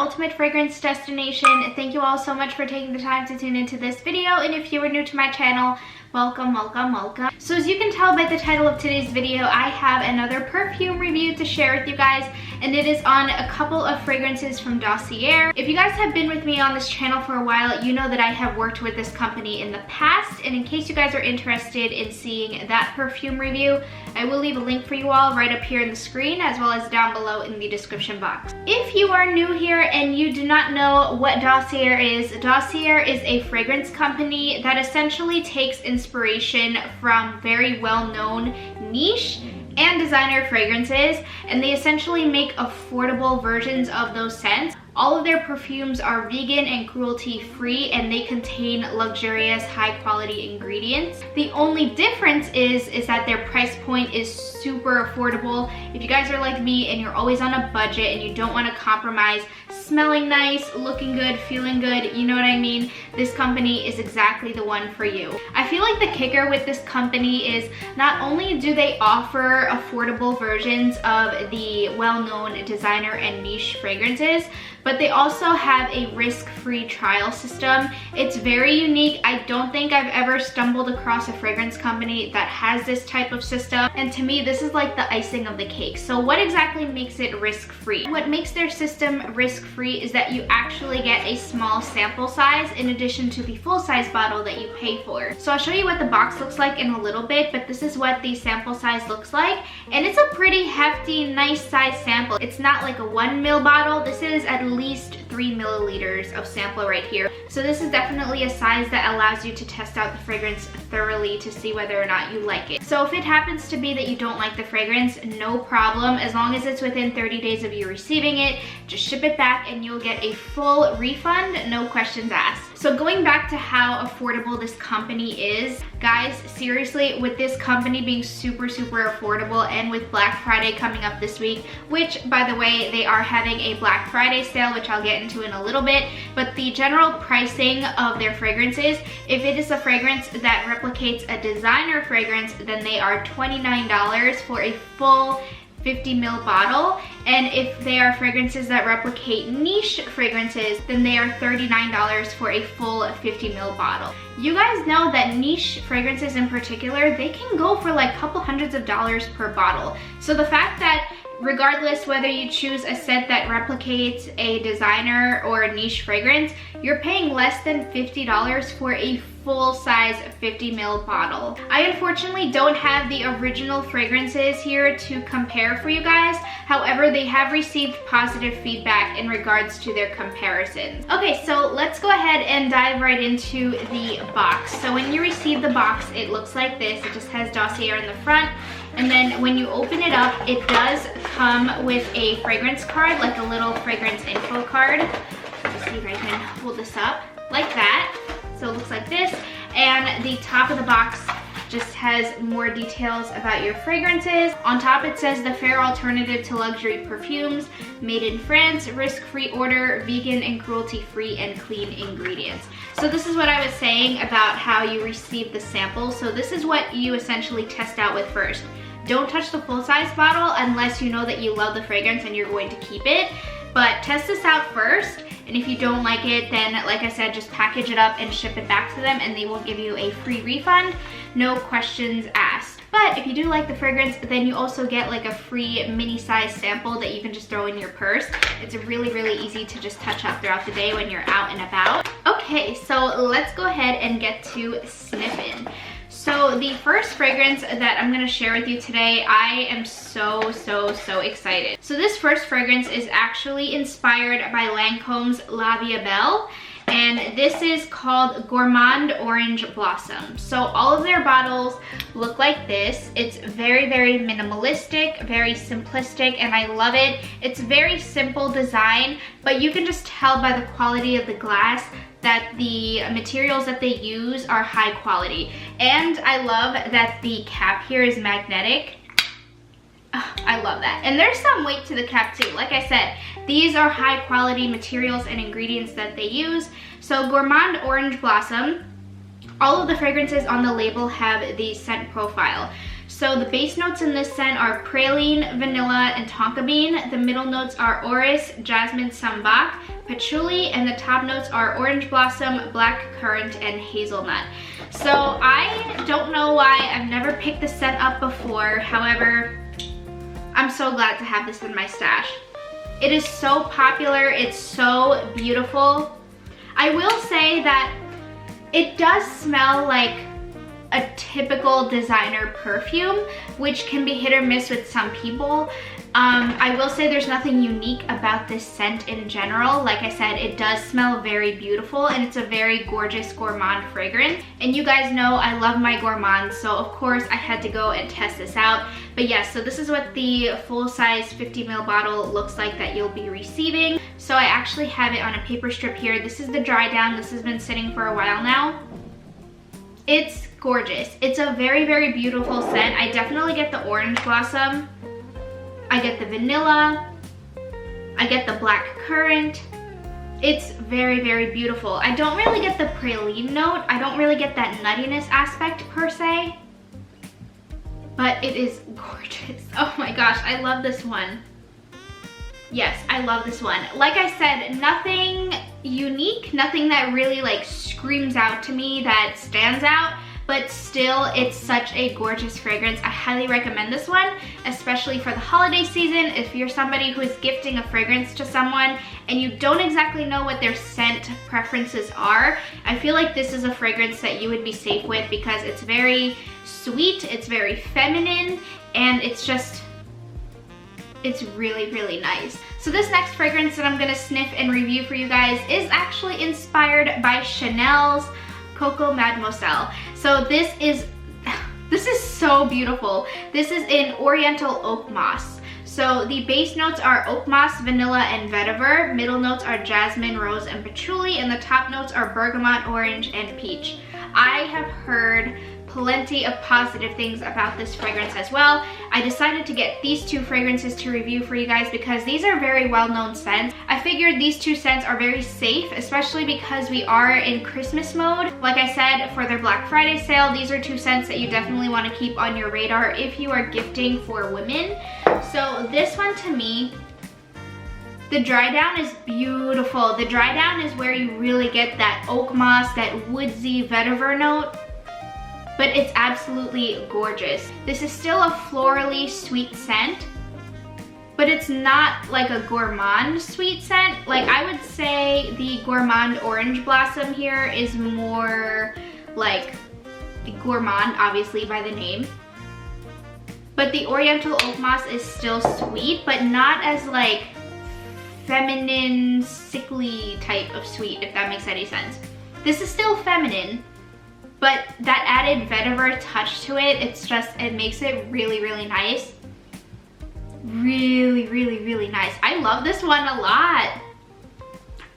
ultimate fragrance destination. Thank you all so much for taking the time to tune into this video, and if you are new to my channel, welcome, welcome, welcome. So as you can tell by the title of today's video, I have another perfume review to share with you guys, and it is on a couple of fragrances from Dossier. If you guys have been with me on this channel for a while, you know that I have worked with this company in the past, and in case you guys are interested in seeing that perfume review, I will leave a link for you all right up here in the screen as well as down below in the description box. If you are new here and you do not know what Dossier is a fragrance company that essentially takes inspiration from very well-known niche and designer fragrances, and they essentially make affordable versions of those scents. All of their perfumes are vegan and cruelty-free, and they contain luxurious, high-quality ingredients. The only difference is that their price point is super affordable. If you guys are like me and you're always on a budget and you don't want to compromise smelling nice, looking good, feeling good, you know what I mean, this company is exactly the one for you. I feel like the kicker with this company is not only do they offer affordable versions of the well-known designer and niche fragrances, but they also have a risk-free trial system. It's very unique. I don't think I've ever stumbled across a fragrance company that has this type of system, and to me this is like the icing of the cake. So what exactly makes it risk-free? What makes their system risk-free is that you actually get a small sample size in addition to the full-size bottle that you pay for. So I'll show you what the box looks like in a little bit, but this is what the sample size looks like, and it's a pretty hefty, nice size sample. It's not like a 1 ml bottle. This is at least 3 milliliters of sample right here. So this is definitely a size that allows you to test out the fragrance thoroughly to see whether or not you like it. So if it happens to be that you don't like the fragrance, no problem. As long as it's within 30 days of you receiving it, just ship it back and you'll get a full refund, no questions asked. So going back to how affordable this company is, guys, seriously, with this company being super affordable, and with Black Friday coming up this week, which by the way, they are having a Black Friday sale, which I'll get into in a little bit, but the general pricing of their fragrances, if it is a fragrance that replicates a designer fragrance, then they are $29 for a full 50 ml bottle, and if they are fragrances that replicate niche fragrances, then they are $39 for a full 50 ml bottle. You guys know that niche fragrances in particular, they can go for like a couple hundreds of dollars per bottle. So the fact that regardless whether you choose a scent that replicates a designer or a niche fragrance, you're paying less than $50 for a full-size 50 ml bottle. I unfortunately don't have the original fragrances here to compare for you guys. However, they have received positive feedback in regards to their comparisons. Okay, so let's go ahead and dive right into the box. So when you receive the box, it looks like this. It just has Dossier in the front. And then when you open it up, it does come with a fragrance card, like a little fragrance info card. Let's see if I can hold this up like that. So it looks like this, and the top of the box just has more details about your fragrances. On top it says the fair alternative to luxury perfumes, made in France, risk-free order, vegan and cruelty-free and clean ingredients. So this is what I was saying about how you receive the sample. So this is what you essentially test out with first. Don't touch the full-size bottle unless you know that you love the fragrance and you're going to keep it. But test this out first, and if you don't like it, then like I said, just package it up and ship it back to them, and they will give you a free refund, no questions asked. But if you do like the fragrance, then you also get like a free mini size sample that you can just throw in your purse. It's really easy to just touch up throughout the day when you're out and about. Okay, so let's go ahead and get to sniffing. So the first fragrance that I'm gonna share with you today, I am so excited. So this first fragrance is actually inspired by Lancome's La Vie Belle, and this is called Gourmand Orange Blossom. So all of their bottles look like this. It's very minimalistic, very simplistic, and I love it. It's very simple design, but you can just tell by the quality of the glass that the materials that they use are high quality. And I love that the cap here is magnetic. Oh, I love that. And there's some weight to the cap too. Like I said, these are high quality materials and ingredients that they use. So Gourmand Orange Blossom, all of the fragrances on the label have the scent profile. So the base notes in this scent are praline, vanilla, and tonka bean. The middle notes are orris, jasmine, sambac, patchouli, and the top notes are orange blossom, black currant, and hazelnut. So I don't know why I've never picked this scent up before. However, I'm so glad to have this in my stash. It is so popular, it's so beautiful. I will say that it does smell like a typical designer perfume, which can be hit or miss with some people. I will say there's nothing unique about this scent in general. Like I said, it does smell very beautiful and it's a very gorgeous gourmand fragrance. And you guys know I love my gourmands, so of course I had to go and test this out. But yes, so this is what the full-size 50 ml bottle looks like that you'll be receiving. So I actually have it on a paper strip here. This is the dry down. This has been sitting for a while now. It's gorgeous. It's a very, very beautiful scent. I definitely get the orange blossom. I get the vanilla. I get the black currant. It's very, very beautiful. I don't really get the praline note. I don't really get that nuttiness aspect per se, but it is gorgeous. Oh my gosh, I love this one. Yes, I love this one. Like I said, nothing unique, nothing that really like screams out to me that stands out, but still it's such a gorgeous fragrance. I highly recommend this one, especially for the holiday season. If you're somebody who is gifting a fragrance to someone and you don't exactly know what their scent preferences are, I feel like this is a fragrance that you would be safe with because it's very sweet, it's very feminine, and it's really, really nice. So this next fragrance that I'm gonna sniff and review for you guys is actually inspired by Chanel's Coco Mademoiselle. So this is so beautiful. This is in Oriental Oak Moss. So the base notes are oak moss, vanilla, and vetiver. Middle notes are jasmine, rose, and patchouli, and the top notes are bergamot, orange, and peach. I have heard plenty of positive things about this fragrance as well. I decided to get these two fragrances to review for you guys because these are very well-known scents. I figured these two scents are very safe, especially because we are in Christmas mode. Like I said, for their Black Friday sale, these are two scents that you definitely want to keep on your radar if you are gifting for women. So this one, to me, the dry down is beautiful. The dry down is where you really get that oak moss, that woodsy vetiver note, but it's absolutely gorgeous. This is still a florally sweet scent, but it's not like a gourmand sweet scent. Like I would say the gourmand orange blossom here is more like gourmand, obviously by the name. But the Oriental Oak Moss is still sweet, but not as like feminine, sickly type of sweet, if that makes any sense. This is still feminine, but that added vetiver touch to it, it makes it really, really nice. Really, really, really nice. I love this one a lot.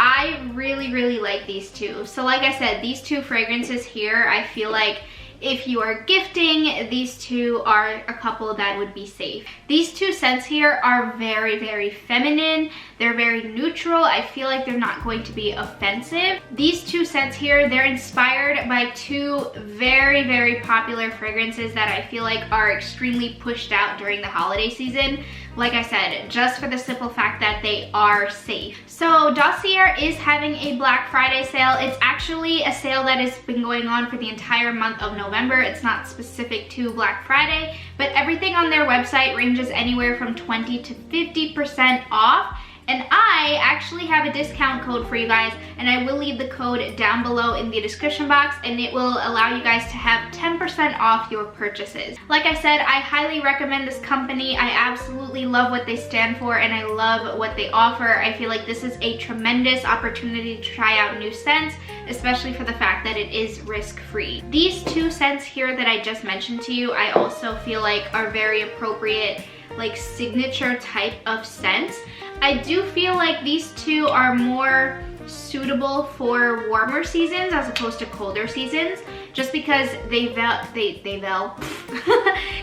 I really, really like these two. So like I said, these two fragrances here, I feel like if you are gifting, these two are a couple that would be safe. These two scents here are very, very feminine. They're very neutral. I feel like they're not going to be offensive. These two scents here, they're inspired by two very, very popular fragrances that I feel like are extremely pushed out during the holiday season. Like I said, just for the simple fact that they are safe. So Dossier is having a Black Friday sale. It's actually a sale that has been going on for the entire month of November. It's not specific to Black Friday, but everything on their website ranges anywhere from 20 to 50% off. And I actually have a discount code for you guys, and I will leave the code down below in the description box, and it will allow you guys to have 10% off your purchases. Like I said, I highly recommend this company. I absolutely love what they stand for, and I love what they offer. I feel like this is a tremendous opportunity to try out new scents, especially for the fact that it is risk-free. These two scents here that I just mentioned to you, I also feel like are very appropriate, like signature type of scents. I do feel like these two are more suitable for warmer seasons as opposed to colder seasons, just because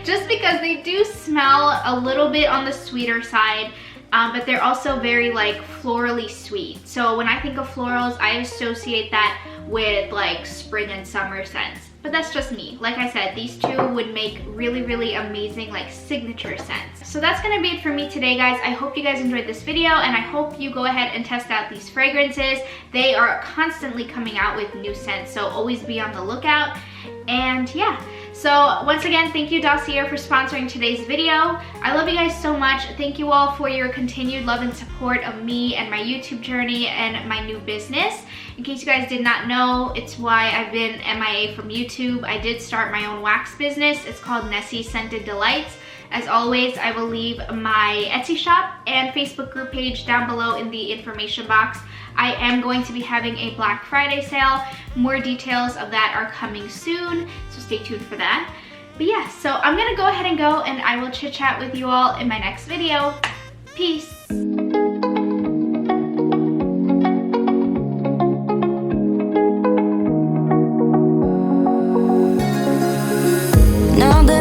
just because they do smell a little bit on the sweeter side, but they're also very like florally sweet. So when I think of florals, I associate that with like spring and summer scents. but that's just me. Like I said, these two would make really, really amazing like signature scents. So that's gonna be it for me today, guys. I hope you guys enjoyed this video, and I hope you go ahead and test out these fragrances. They are constantly coming out with new scents, so always be on the lookout. And yeah, so once again, thank you Dossier for sponsoring today's video. I love you guys so much. Thank you all for your continued love and support of me and my YouTube journey and my new business. In case you guys did not know, it's why I've been MIA from YouTube. I did start my own wax business. It's called Nessie Scented Delights. As always, I will leave my Etsy shop and Facebook group page down below in the information box. I am going to be having a Black Friday sale. More details of that are coming soon, so stay tuned for that. But yeah, so I'm gonna go ahead and go, and I will chit chat with you all in my next video. Peace.